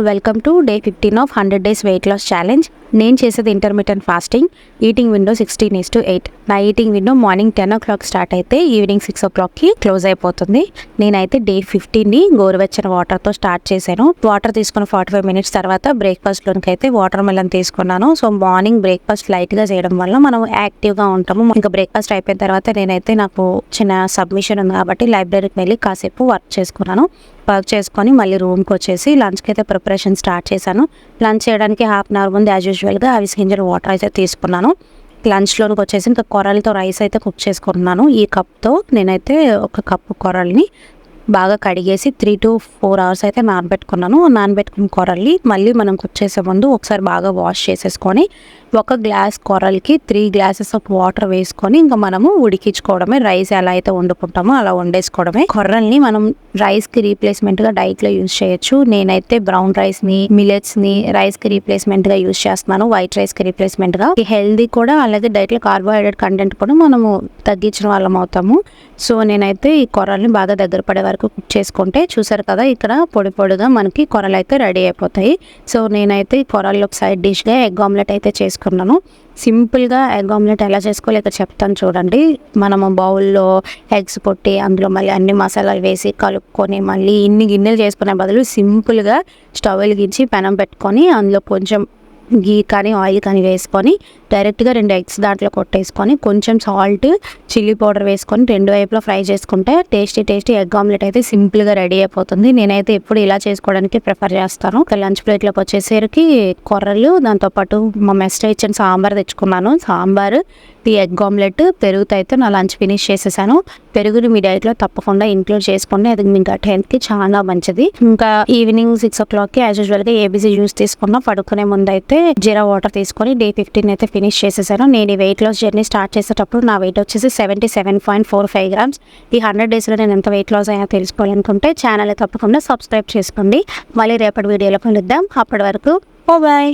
Welcome to day 15 of 100 days weight loss challenge. నేను చేసేది intermediate fasting. Eating window 16:8. నా eating window morning 10 o'clock start అయితే evening 6 o'clockకి close అయిపోతుంది. నేనైతే డే 15ని గోరువెచ్చని వాటర్తో స్టార్ట్ చేశాను. వాటర్ తీసుకున్న 45 minutes తర్వాత బ్రేక్ఫాస్ట్లోనికి అయితే వాటర్ మెలన్ తీసుకున్నాను. సో మార్నింగ్ బ్రేక్ఫాస్ట్ లైట్గా చేయడం వల్ల మనం యాక్టివ్గా ఉంటాము. ఇంకా బ్రేక్ఫాస్ట్ అయిపోయిన తర్వాత నేనైతే నాకు చిన్న సబ్మిషన్ ఉంది కాబట్టి లైబ్రరీకి వెళ్ళి కాసేపు వర్క్ చేసుకొని మళ్ళీ రూమ్కి వచ్చేసి లంచ్కి అయితే ప్రిపరేషన్ స్టార్ట్ చేశాను. లంచ్ చేయడానికి హాఫ్ అన్ అవర్ ముందు యాజ్ యూజువల్గా అవిసె గింజల వాటర్ అయితే తీసుకున్నాను. లంచ్లోనికి వచ్చేసి ఇంకా కొర్రలతో రైస్ అయితే కుక్ చేసుకుంటున్నాను. ఈ కప్తో నేనైతే ఒక కప్పు కొర్రల్ని బాగా కడిగేసి 3 to 4 hours అయితే నానబెట్టుకున్న కొర్రల్ని మళ్ళీ మనం కుక్ చేసే ముందు ఒకసారి బాగా వాష్ చేసేసుకొని ఒక గ్లాస్ కొర్రలకి 3 glasses ఆఫ్ వాటర్ వేసుకొని ఇంకా మనము ఉడికించుకోవడమే. రైస్ ఎలా అయితే వండుకుంటామో అలా వండేసుకోవడమే. కొర్రల్ని మనం రైస్కి రీప్లేస్మెంట్గా డైట్లో యూజ్ చేయొచ్చు. నేనైతే బ్రౌన్ రైస్ని, మిలెట్స్ని రైస్కి రీప్లేస్మెంట్గా యూజ్ చేస్తున్నాను, వైట్ రైస్కి రీప్లేస్మెంట్గా. హెల్దీ కూడా, అలాగే డైట్లో కార్బోహైడ్రేట్ కంటెంట్ కూడా మనము తగ్గించిన వాళ్ళం అవుతాము. సో నేనైతే ఈ కొర్రల్ని బాగా దగ్గర పడే వరకు కుక్ చేసుకుంటే చూసారు కదా, ఇక్కడ పొడి పొడిగా మనకి కొర్రలు అయితే రెడీ అయిపోతాయి. సో నేనైతే ఈ కొర్రలు ఒక సైడ్ డిష్గా ఎగ్ ఆమ్లెట్ అయితే చేసుకున్నాను. సింపుల్గా ఎగ్ ఆమ్లెట్ ఎలా చేసుకోవాలి ఇక్కడ చెప్తాను చూడండి. మనము బౌల్లో ఎగ్స్ పొట్టి అందులో మళ్ళీ అన్ని మసాలాలు వేసి కలుపుకొని మళ్ళీ ఇన్ని గిన్నెలు చేసుకునే బదులు సింపుల్గా స్టవ్ వెలిగించి పెనం పెట్టుకొని అందులో కొంచెం గీ కానీ ఆయిల్ కానీ వేసుకొని డైరెక్ట్గా 2 eggs దాంట్లో కొట్టేసుకొని కొంచెం సాల్ట్, చిల్లీ పౌడర్ వేసుకొని 2 వైపులా ఫ్రై చేసుకుంటే టేస్టీ ఎగ్ ఆమ్లెట్ అయితే సింపుల్గా రెడీ అయిపోతుంది. నేనైతే ఎప్పుడు ఇలా చేసుకోవడానికి ప్రిఫర్ చేస్తాను. లంచ్ ప్లేట్లోకి వచ్చేసరికి కొర్రలు, దాంతోపాటు మా మెస్లో ఇచ్చిన సాంబార్ తెచ్చుకున్నాను. సాంబార్, ఈ ఎగ్ ఆమ్లెట్, పెరుగుతో అయితే నా లంచ్ ఫినిష్ చేసేసాను. పెరుగుని మీ డైట్లో తప్పకుండా ఇంక్లూడ్ చేసుకోండి, అది మీ గట్ హెల్త్కి చాలా మంచిది. ఇంకా ఈవినింగ్ 6 o'clockకి యాజ్ యూజువల్గా ఏబీసీ జ్యూస్ తీసుకున్నా. పడుకునే ముందు అయితే జీరా వాటర్ తీసుకొని డే 15 అయితే ఫినిష్ చేసేసాను. నేను ఈ వెయిట్ లాస్ జర్నీ స్టార్ట్ చేసేటప్పుడు నా వెయిట్ వచ్చేసి 77.45 grams. ఈ 100 daysలో నేను ఎంత వెయిట్ లాస్ అయ్యా తెలుసుకోవాలనుకుంటే ఛానల్ తప్పకుండా సబ్స్క్రైబ్ చేసుకోండి. మళ్ళీ రేపటి వీడియోలో కలుద్దాం. అప్పటి వరకు బాయ్.